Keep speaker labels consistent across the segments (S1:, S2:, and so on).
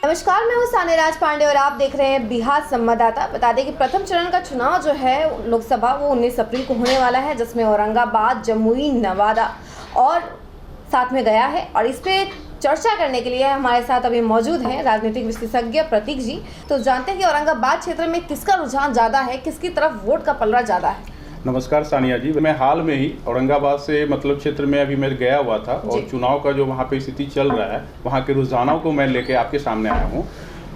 S1: नमस्कार, मैं हूँ सान्यराज पांडे और आप देख रहे हैं बिहार संवाददाता। बता दें कि प्रथम चरण का चुनाव जो है लोकसभा वो 19 अप्रैल को होने वाला है, जिसमें औरंगाबाद, जमुई, नवादा और साथ में गया है। और इस पे चर्चा करने के लिए हमारे साथ अभी मौजूद हैं राजनीतिक विशेषज्ञ प्रतीक जी। तो जानते हैं कि औरंगाबाद क्षेत्र में किसका रुझान ज़्यादा है, किसकी तरफ वोट का पलड़ा ज़्यादा है।
S2: नमस्कार सानिया जी, मैं हाल में ही औरंगाबाद से क्षेत्र में अभी मैं गया हुआ था और चुनाव का जो वहाँ पे स्थिति चल रहा है, वहाँ के रुझानों को मैं लेके आपके सामने आया हूँ।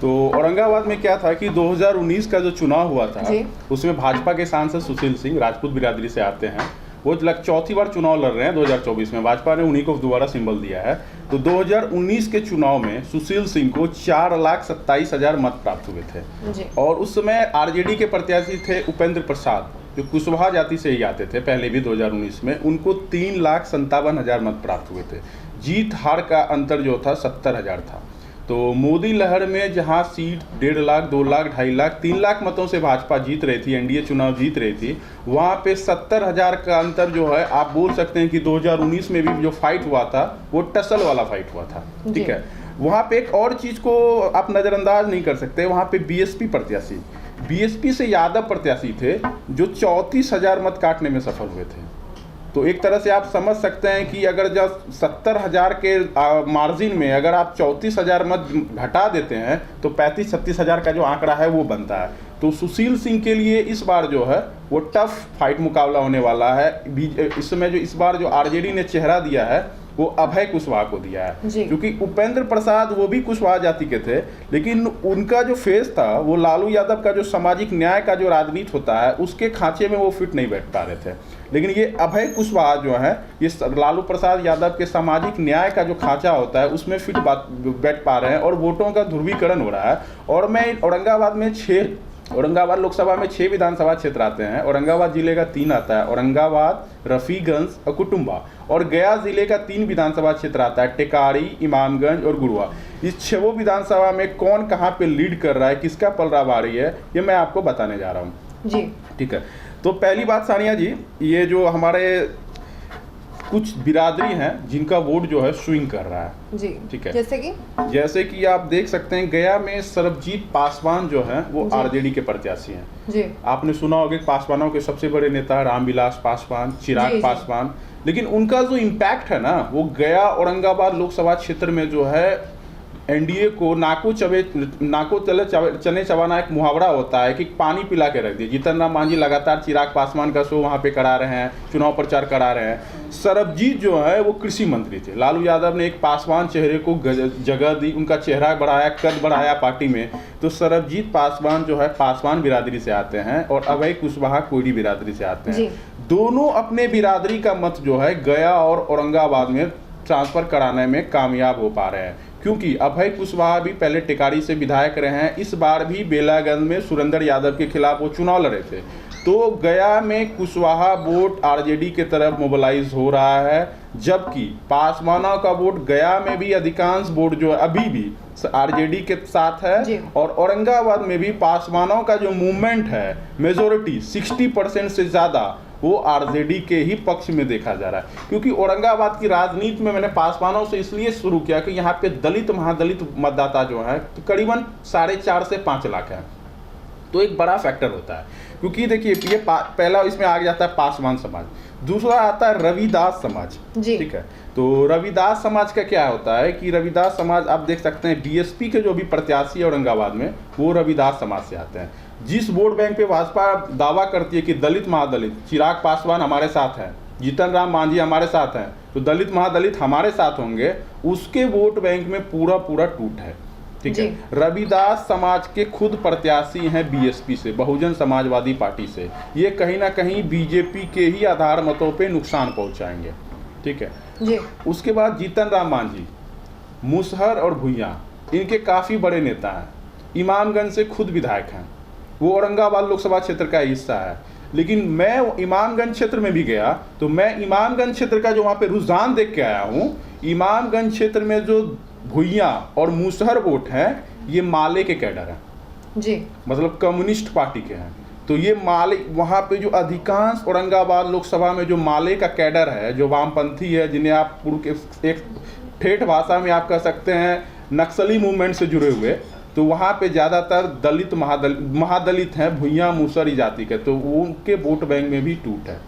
S2: तो औरंगाबाद में क्या था कि 2019 का जो चुनाव हुआ था उसमें भाजपा के सांसद सुशील सिंह राजपूत बिरादरी से आते हैं। वो चौथी बार चुनाव लड़ रहे हैं 2024 में। भाजपा ने उन्हीं को दोबारा सिंबल दिया है। तो 2019 के चुनाव में सुशील सिंह को 4,27,000 मत प्राप्त हुए थे और उस समय आरजेडी के प्रत्याशी थे उपेंद्र प्रसाद, जो कुशवाहा जाति से ही आते थे पहले भी 2019 में। उनको 3,57,000 मत प्राप्त हुए थे। जीत हार का अंतर जो था 70,000 था। तो मोदी लहर में जहां सीट 1.5 लाख, 2 लाख, 2.5 लाख, 3 लाख मतों से भाजपा जीत रही थी, एनडीए चुनाव जीत रही थी, वहां पे 70,000 का अंतर जो है, आप बोल सकते हैं कि 2019 में भी जो फाइट हुआ था वो टसल वाला फाइट हुआ था। ठीक है, वहां पे एक और चीज को आप नजरअंदाज नहीं कर सकते। वहां पे बीएसपी से यादव प्रत्याशी थे जो 34,000 मत काटने में सफल हुए थे। तो एक तरह से आप समझ सकते हैं कि अगर जब 70,000 के मार्जिन में अगर आप 34,000 मत घटा देते हैं तो 35-36,000 का जो आंकड़ा है वो बनता है। तो सुशील सिंह के लिए इस बार जो है वो टफ फाइट मुकाबला होने वाला है। इस समय जो इस बार जो आरजेडी ने चेहरा दिया है वो अभय कुशवाहा को दिया है, क्योंकि उपेंद्र प्रसाद वो भी कुशवाहा जाति के थे, लेकिन उनका जो फेस था वो लालू यादव का जो सामाजिक न्याय का जो राजनीति होता है उसके खांचे में वो फिट नहीं बैठ पा रहे थे। लेकिन ये अभय कुशवाहा जो है ये लालू प्रसाद यादव के सामाजिक न्याय का जो खांचा होता है उसमें फिट बैठ पा रहे हैं और वोटों का ध्रुवीकरण हो रहा है। और मैं औरंगाबाद लोकसभा में 6 विधानसभा क्षेत्र आते हैं। औरंगाबाद जिले का 3 आता है, औरंगाबाद, रफीगंज और कुटुंबा। और गया जिले का 3 विधानसभा क्षेत्र आता है, टेकारी, इमामगंज और गुरुआ। इस 6 विधानसभा में कौन कहाँ पे लीड कर रहा है, किसका पलड़ा भारी है, ये मैं आपको बताने जा रहा हूँ जी। ठीक है, तो पहली बात सानिया जी, ये जो हमारे कुछ बिरादरी हैं जिनका वोट जो है स्विंग कर रहा है जी। ठीक है, जैसे कि आप देख सकते हैं गया में सरबजीत पासवान जो है वो आरजेडी के प्रत्याशी हैं जी। आपने सुना होगा कि पासवानों के सबसे बड़े नेता रामविलास पासवान, चिराग पासवान। लेकिन उनका जो इम्पैक्ट है ना वो गया औरंगाबाद लोकसभा क्षेत्र में जो है एनडीए को नाको चने चबाना एक मुहावरा होता है कि पानी पिला के रख दिए। जीतन राम मांझी लगातार चिराग पासवान का शो वहाँ पे करा रहे हैं, चुनाव प्रचार करा रहे हैं। सरबजीत जो है वो कृषि मंत्री थे। लालू यादव ने एक पासवान चेहरे को जगह दी, उनका चेहरा बढ़ाया, कद बढ़ाया पार्टी में। तो सरबजीत पासवान जो है पासवान बिरादरी से आते हैं और अभय कुशवाहा कोयरी बिरादरी से आते हैं। दोनों अपने बिरादरी का मत जो है गया और औरंगाबाद में ट्रांसफर कराने में कामयाब हो पा रहे हैं, क्योंकि अभय कुशवाहा भी पहले टिकारी से विधायक रहे हैं। इस बार भी बेलागंज में सुरेंद्र यादव के खिलाफ वो चुनाव लड़े थे। तो गया में कुशवाहा वोट आरजेडी के तरफ मोबिलाइज हो रहा है, जबकि पासवानों का वोट गया में भी अधिकांश वोट जो है अभी भी आरजेडी के साथ है। और औरंगाबाद में भी पासवानों का जो मूवमेंट है मेजोरिटी 60% से ज़्यादा वो आरजेडी के ही पक्ष में देखा जा रहा है। क्योंकि औरंगाबाद की राजनीति में मैंने पासवानों से इसलिए शुरू किया कि यहाँ पे दलित महादलित मतदाता जो है तो करीबन 4.5 से 5 लाख है। तो एक बड़ा फैक्टर होता है, क्योंकि देखिए ये पहला इसमें आ जाता है पासवान समाज, दूसरा आता है रविदास समाज। ठीक है, तो रविदास समाज का क्या होता है कि रविदास समाज आप देख सकते हैं बीएसपी के जो भी प्रत्याशी है औरंगाबाद में वो रविदास समाज से आते हैं। जिस वोट बैंक पे भाजपा दावा करती है कि दलित महादलित, चिराग पासवान हमारे साथ हैं, जीतन राम मांझी हमारे साथ हैं, तो दलित महादलित हमारे साथ होंगे, उसके वोट बैंक में पूरा टूट है। ठीक है, रविदास समाज के खुद प्रत्याशी हैं बीएसपी से, बहुजन समाजवादी पार्टी से। ये कहीं ना कहीं बीजेपी के ही आधार मतों पे नुकसान पहुंचाएंगे। ठीक है जी। उसके बाद जीतन राम मांझी, मुसहर और भुइयां, इनके काफ़ी बड़े नेता हैं। इमामगंज से खुद विधायक हैं, वो औरंगाबाद लोकसभा क्षेत्र का हिस्सा है। लेकिन मैं इमामगंज क्षेत्र में भी गया तो मैं इमामगंज क्षेत्र का जो वहाँ पे रुझान देख के आया हूँ। इमामगंज क्षेत्र में जो भुइयां और मुसहर वोट हैं ये माले के कैडर हैं जी, मतलब कम्युनिस्ट पार्टी के हैं। तो ये माले वहाँ पे जो अधिकांश औरंगाबाद लोकसभा में जो माले का कैडर है, जो वामपंथी है, जिन्हें आप पूर्व के एक ठेठ भाषा में आप कह सकते हैं नक्सली मूवमेंट से जुड़े हुए, तो वहाँ पे ज़्यादातर दलित महादलित हैं, भुइयाँ मूसरी जाति के, तो उनके वोट बैंक में भी टूट है।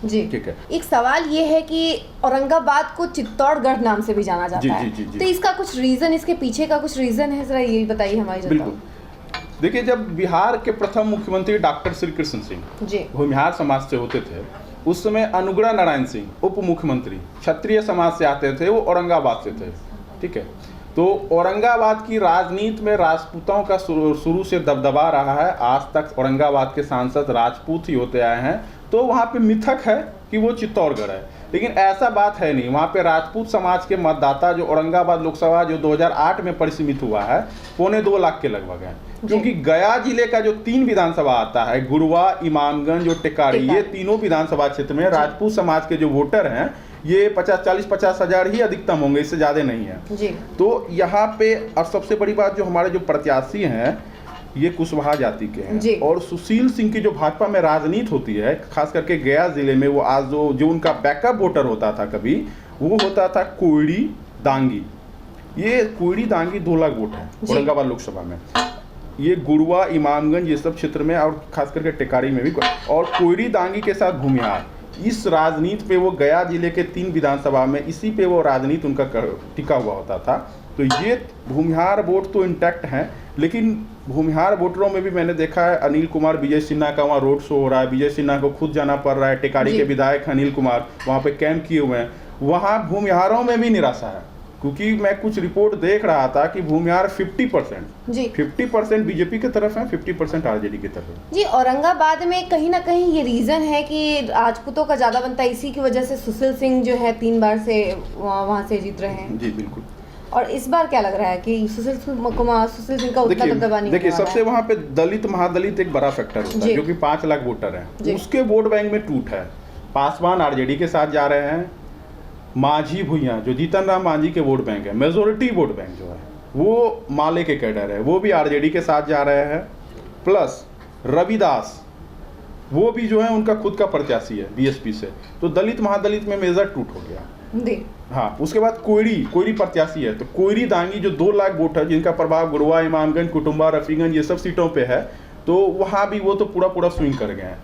S1: जी
S2: ठीक है।
S1: एक सवाल ये है कि औरंगाबाद को चित्तौड़गढ़ नाम से भी जाना जाता है,
S2: जी।
S1: तो इसका कुछ रीजन, इसके पीछे का कुछ रीजन है, जरा ये बताइए हमारी जनता को।
S2: बिल्कुल। देखिए, जब बिहार के प्रथम मुख्यमंत्री डॉक्टर श्री कृष्ण सिंह
S1: जी
S2: भूमिहार समाज से होते थे, उस समय अनुग्रह नारायण सिंह उप मुख्यमंत्री क्षत्रिय समाज से आते थे, वो औरंगाबाद से थे। ठीक है। तो औरंगाबाद की राजनीति में राजपूतों का शुरू से दबदबा रहा है, आज तक औरंगाबाद के सांसद राजपूत ही होते आए हैं। तो वहाँ पे मिथक है कि वो चित्तौड़गढ़ है, लेकिन ऐसा बात है नहीं। वहाँ पे राजपूत समाज के मतदाता जो औरंगाबाद लोकसभा जो 2008 में परिसीमित हुआ है, 2.25 लाख के लगभग है, क्योंकि गया जिले का जो 3 विधानसभा आता है, गुरुआ, इमामगंज और टेकारी, ये तीनों विधानसभा क्षेत्र में राजपूत समाज के जो वोटर हैं, ये 40-50 हज़ार ही अधिकतम होंगे, इससे ज़्यादा नहीं है
S1: जी।
S2: तो यहाँ पे और सबसे बड़ी बात, जो हमारे जो प्रत्याशी हैं ये कुशवाहा जाति के हैं, और सुशील सिंह की जो भाजपा में राजनीति होती है, खास करके गया जिले में, वो आज जो उनका बैकअप वोटर होता था कभी, वो होता था कोयड़ी दांगी। ये कोयड़ी दांगी 2 लाख वोट है औरंगाबाद लोकसभा में। ये गुरुआ, इमामगंज, ये सब क्षेत्र में, और खास करके टेकारी में भी, और कोयड़ी दांगी के साथ भूमिहार, इस राजनीति पे वो गया जिले के 3 विधानसभा में इसी पे वो राजनीति उनका टिका हुआ होता था। तो ये भूमिहार वोट तो इंटैक्ट हैं, लेकिन भूमिहार वोटरों में भी मैंने देखा है अनिल कुमार विजय सिन्हा का वहाँ रोड शो हो रहा है, विजय सिन्हा को खुद जाना पड़ रहा है, टेकारी के विधायक अनिल कुमार वहाँ पे कैंप किए हुए हैं। वहाँ भूमिहारों में भी निराशा है, क्योंकि मैं कुछ रिपोर्ट देख रहा था कि भूमिहार 50% बीजेपी की तरफ है, 50% आरजेडी की तरफ।
S1: जी औरंगाबाद में कहीं ना कहीं ये रीजन है कि राजपूतों का ज्यादा बनता है, इसी की वजह से सुशील सिंह जो है 3 बार से वहाँ से जीत रहे हैं।
S2: जी बिल्कुल।
S1: और इस बार क्या लग रहा है कि सुशील सिंह का उतना दबदबा नहीं।
S2: देखिए, सबसे वहाँ पे दलित महादलित एक बड़ा फैक्टर होता है, जो कि 5 लाख वोटर हैं, उसके वोट बैंक में टूट है। पासवान आरजेडी के साथ जा रहे हैं, मांझी भुइयाँ जो जीतन राम मांझी के वोट बैंक है, मेजोरिटी वोट बैंक जो है वो माले के कैडर है, वो भी आरजेडी के साथ जा रहे हैं। प्लस रविदास, वो भी जो है उनका खुद का प्रत्याशी है बीएसपी से। तो दलित महादलित में मेजर टूट हो गया। हाँ, उसके बाद कोयरी प्रत्याशी है, तो कोयरी दांगी जो 2 लाख वोट है, जिनका प्रभाव गुरुआ, इमामगंज, कुटुम्बा, रफीगंज, ये सब सीटों पे है, तो वहाँ भी वो तो पूरा स्विंग कर गए हैं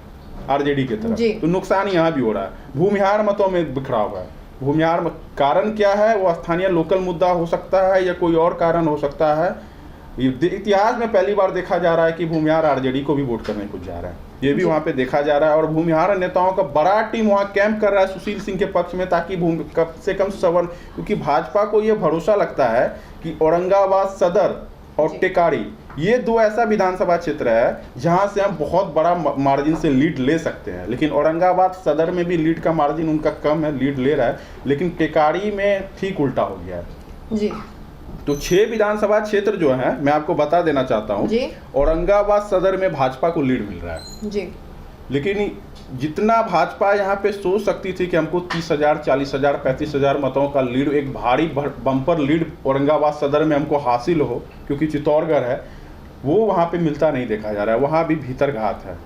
S2: आरजेडी की तरफ। तो नुकसान यहाँ भी हो रहा है। भूमिहार मतों में बिखराव है। भूमिहार कारण क्या है, वो स्थानीय लोकल मुद्दा हो सकता है या कोई और कारण हो सकता है। इतिहास में पहली बार देखा जा रहा है कि भूमिहार आरजेडी को भी वोट करने को जा रहा है, ये भी वहाँ पे देखा जा रहा है। और भूमिहार नेताओं का बड़ा टीम वहाँ कैंप कर रहा है सुशील सिंह के पक्ष में, ताकि कम से कम सवर्ण, क्योंकि भाजपा को ये भरोसा लगता है कि औरंगाबाद सदर और टेकारी, ये 2 ऐसा विधानसभा क्षेत्र है जहां से हम बहुत बड़ा मार्जिन से लीड ले सकते हैं। लेकिन औरंगाबाद सदर में भी लीड का मार्जिन उनका कम है, लीड ले रहा है, लेकिन टेकारी में ठीक उल्टा हो गया है जी। तो 6 विधानसभा क्षेत्र जो है, मैं आपको बता देना चाहता हूँ, औरंगाबाद सदर में भाजपा को लीड मिल रहा है जी। लेकिन जितना भाजपा यहाँ पे सोच सकती थी कि हमको 30,000, 40,000, 35,000 मतों का लीड, एक भारी बम्पर लीड औरंगाबाद सदर में हमको हासिल हो, क्योंकि चित्तौड़गढ़ है, वो वहाँ पे मिलता नहीं देखा जा रहा है। वहाँ भी भीतर घात है,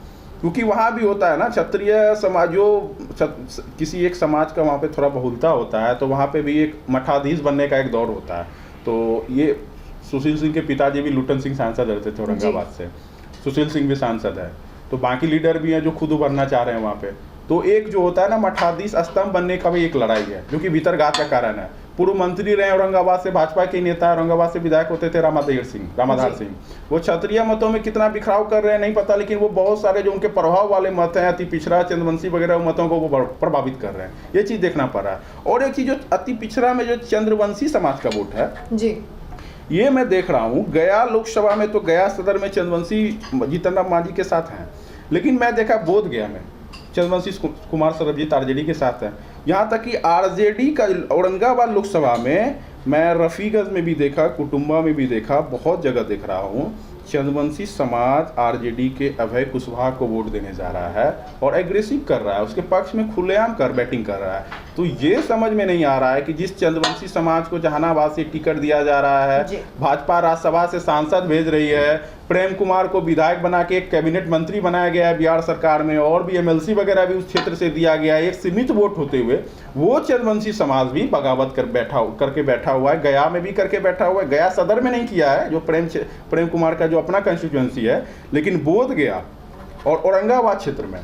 S2: क्योंकि वहाँ भी होता है ना, क्षत्रिय समाज जो किसी एक समाज का वहाँ पे थोड़ा बहुलता होता है, तो वहाँ पे भी एक मठाधीश बनने का एक दौर होता है। तो ये सुशील सिंह के पिताजी भी लुटन सिंह सांसद रहते थे औरंगाबाद से, सुशील सिंह भी सांसद है, तो बाकी लीडर भी हैं जो खुद उभरना चाह रहे हैं वहाँ पे। तो एक जो होता है ना मठाधीश स्तंभ बनने का भी एक लड़ाई है, जो कि भीतरघात का कारण है। पूर्व मंत्री रहे औरंगाबाद से, भाजपा के नेता औरंगाबाद से विधायक होते थे रामाधार सिंह, वो क्षत्रिय मतों में कितना बिखराव कर रहे हैं नहीं पता, लेकिन वो बहुत सारे जो उनके प्रभाव वाले मत हैं, अति पिछड़ा, चंद्रवंशी वगैरह मतों को वो प्रभावित कर रहे हैं। ये चीज़ देखना पड़ रहा है। और एक चीज़ जो अति पिछड़ा में जो चंद्रवंशी समाज का वोट है जी, ये मैं देख रहा हूँ गया लोकसभा में, तो गया सदर में चंद्रवंशी जीतन राम मांझी के साथ हैं, लेकिन मैं देखा बोध गया में चंद्रवंशी कुमार सरबजीत आरजेडी के साथ है। यहाँ तक कि आरजेडी का औरंगाबाद लोकसभा में मैं रफीगंज में भी देखा, कुटुम्बा में भी देखा, बहुत जगह देख रहा हूँ, चंद्रवंशी समाज आरजेडी के अभय कुशवाहा को वोट देने जा रहा है और एग्रेसिव कर रहा है, उसके पक्ष में खुलेआम बैटिंग कर रहा है। तो ये समझ में नहीं आ रहा है कि जिस चंद्रवंशी समाज को जहानाबाद से टिकट दिया जा रहा है, भाजपा राज्यसभा से सांसद भेज रही है, प्रेम कुमार को विधायक बना के एक कैबिनेट मंत्री बनाया गया है बिहार सरकार में, और भी एमएलसी वगैरह भी उस क्षेत्र से दिया गया है। एक सीमित वोट होते हुए वो चंद्रवंशी समाज भी बगावत करके बैठा हुआ है। गया में भी करके बैठा हुआ है। गया सदर में नहीं किया है जो प्रेम कुमार का जो अपना कंस्टिट्यूएंसी है, लेकिन बोधगया और औरंगाबाद क्षेत्र में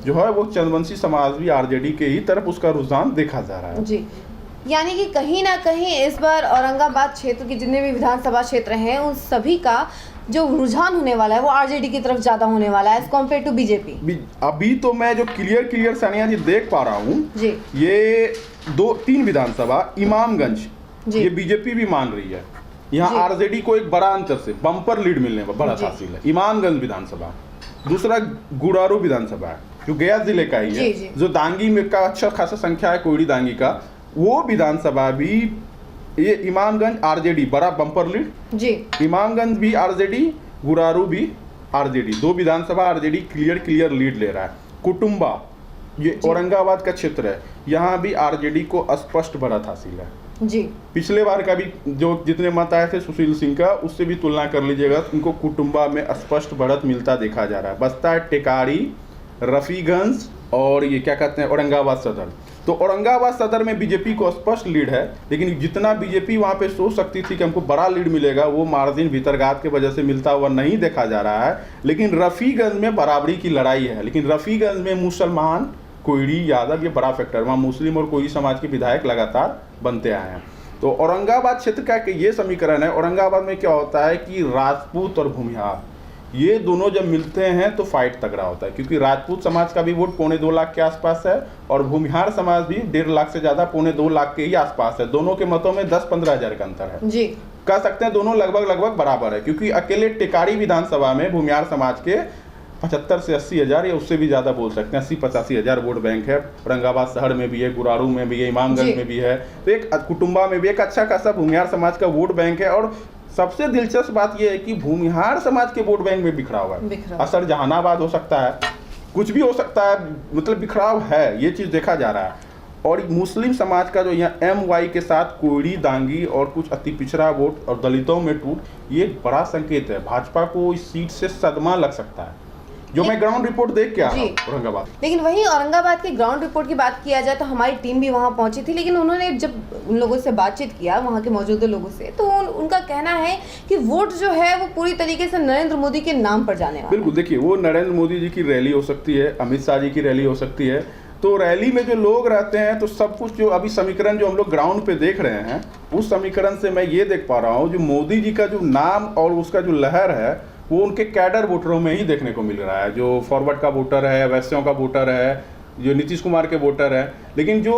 S2: जो है वो चंद्रवंशी समाज भी आरजेडी के ही तरफ उसका रुझान देखा जा रहा है।
S1: जी, यानी कि कहीं ना कहीं इस बार औरंगाबाद क्षेत्र के जितने भी विधानसभा क्षेत्र हैं उन सभी का जो रुझान होने वाला है वो आरजेडी की तरफ ज्यादा होने वाला है एज कम्पेयर टू बीजेपी।
S2: अभी तो मैं जो क्लियर सानिया जी देख पा रहा हूँ
S1: जी,
S2: ये 2-3 विधानसभा इमामगंज ये बीजेपी भी मान रही है, यहाँ आरजेडी को एक बड़ा अंतर से बम्पर लीड मिलने का बड़ा हासिल है। इमामगंज विधानसभा, दूसरा गुरारू विधानसभा है जो गया जिले का ही है, जो दांगी में का अच्छा खासा संख्या है, कोयड़ी दांगी का, वो विधानसभा भी ये इमामगंज आरजेडी बड़ा बम्पर लीड जी। इमामगंज भी आरजेडी, गुरारू भी आरजेडी, 2 विधानसभा आरजेडी क्लियर लीड ले रहा है। कुटुंबा ये औरंगाबाद का क्षेत्र है, यहाँ भी आरजेडी को स्पष्ट बढ़त हासिल है जी। पिछले बार का भी जो जितने मत आए थे सुशील सिंह का, उससे भी तुलना कर लीजिएगा, उनको कुटुंबा में स्पष्ट बढ़त मिलता देखा जा रहा है। बस्ता है टेकारी, रफीगंज और ये क्या कहते हैं औरंगाबाद सदर। तो औरंगाबाद सदर में बीजेपी को स्पष्ट लीड है, लेकिन जितना बीजेपी वहाँ पे सोच सकती थी कि हमको बड़ा लीड मिलेगा, वो मार्जिन भीतरघात की वजह से मिलता हुआ नहीं देखा जा रहा है। लेकिन रफीगंज में बराबरी की लड़ाई है, लेकिन रफीगंज में मुसलमान, कोयड़ी, यादव ये बड़ा फैक्टर, वहाँ मुस्लिम और कोयड़ी समाज के विधायक लगातार बनते आए हैं। तो औरंगाबाद क्षेत्र का ये समीकरण है। औरंगाबाद में क्या होता है कि राजपूत और भूमिहार ये दोनों जब मिलते हैं तो फाइट तगड़ा होता है, क्योंकि राजपूत समाज का भी वोट 2.25 लाख के आसपास है और भूमिहार समाज भी 1.5 लाख से ज्यादा 2.25 लाख के ही आसपास है। दोनों के मतों में 10-15 हज़ार का अंतर है जी। कह सकते हैं दोनों लगभग बराबर है, क्योंकि अकेले टेकारी विधानसभा में भूमिहार समाज के 75 से 80 हज़ार या उससे भी ज़्यादा बोल सकते हैं, 80-85 हज़ार वोट बैंक है। औरंगाबाद शहर में भी है, गुरारू में भी है, इमामगंज में भी है, तो एक कुटुंबा में भी एक अच्छा खासा भूमिहार समाज का वोट बैंक है। और सबसे दिलचस्प बात यह है कि भूमिहार समाज के वोट बैंक में बिखराव है। असर जहानाबाद हो सकता है, कुछ भी हो सकता है, मतलब बिखराव है, ये चीज़ देखा जा रहा है। और मुस्लिम समाज का जो यहाँ MY के साथ कोयड़ी, दांगी और कुछ अति पिछड़ा वोट और दलितों में टूट, ये बड़ा संकेत है। भाजपा को इस सीट से सदमा लग सकता है, जो मैं ग्राउंड रिपोर्ट देख के आया औरंगाबाद।
S1: लेकिन वहीं औरंगाबाद के ग्राउंड रिपोर्ट की बात किया जाए तो हमारी टीम भी वहां पहुंची थी, लेकिन उन्होंने जब उन लोगों से बातचीत किया, वहां के मौजूदा लोगों से, तो उनका कहना है कि वोट जो है वो पूरी तरीके से नरेंद्र मोदी के नाम पर जाने वाला।
S2: बिल्कुल, देखिए वो नरेंद्र मोदी जी की रैली हो सकती है, अमित शाह जी की रैली हो सकती है, तो रैली में जो लोग रहते हैं तो सब कुछ जो अभी समीकरण जो हम लोग ग्राउंड पे देख रहे हैं, उस समीकरण से मैं ये देख पा रहा हूँ जो मोदी जी का जो नाम और उसका जो लहर है वो उनके कैडर वोटरों में ही देखने को मिल रहा है। जो फॉरवर्ड का वोटर है, वैश्यों का वोटर है, जो नीतीश कुमार के वोटर है, लेकिन जो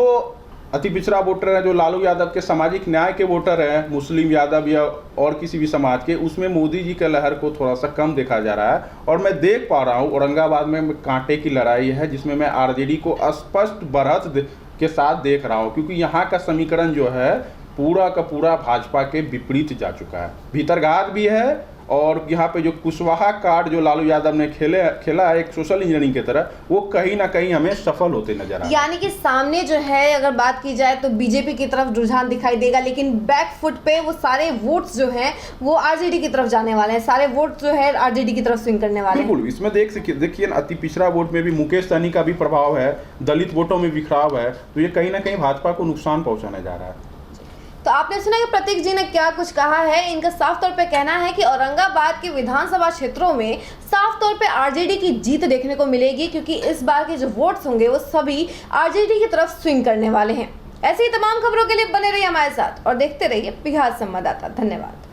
S2: अति पिछड़ा वोटर है, जो लालू यादव के सामाजिक न्याय के वोटर है, मुस्लिम, यादव या और किसी भी समाज के, उसमें मोदी जी के लहर को थोड़ा सा कम देखा जा रहा है। और मैं देख पा रहा हूँ औरंगाबाद में कांटे की लड़ाई है, जिसमें मैं आरजेडी को स्पष्ट बढ़त के साथ देख रहा हूँ, क्योंकि यहाँ का समीकरण जो है पूरा का पूरा भाजपा के विपरीत जा चुका है। भीतरघात भी है, और यहाँ पे जो कुशवाहा कार्ड जो लालू यादव ने खेला है एक सोशल इंजीनियरिंग की तरह, वो कहीं ना कहीं हमें सफल होते नजर आ रहा है।
S1: यानी कि सामने जो है अगर बात की जाए तो बीजेपी की तरफ रुझान दिखाई देगा, लेकिन बैक फुट पे वो सारे वोट्स जो हैं वो आरजेडी की तरफ जाने वाले हैं, सारे वोट जो है आरजेडी की तरफ स्विंग करने वाले हैं।
S2: बिल्कुल, इसमें देखिए अति पिछड़ा वोट में भी मुकेश सहनी का भी प्रभाव है, दलित वोटों में बिखराव है, तो ये कहीं ना कहीं भाजपा को नुकसान पहुंचाने जा रहा है।
S1: तो आपने सुना कि प्रतीक जी ने क्या कुछ कहा है। इनका साफ तौर पे कहना है कि औरंगाबाद के विधानसभा क्षेत्रों में साफ तौर पे आरजेडी की जीत देखने को मिलेगी, क्योंकि इस बार के जो वोट्स होंगे वो सभी आरजेडी की तरफ स्विंग करने वाले हैं। ऐसी ही तमाम खबरों के लिए बने रहिए हमारे साथ और देखते रहिए बिहार संवाददाता। धन्यवाद।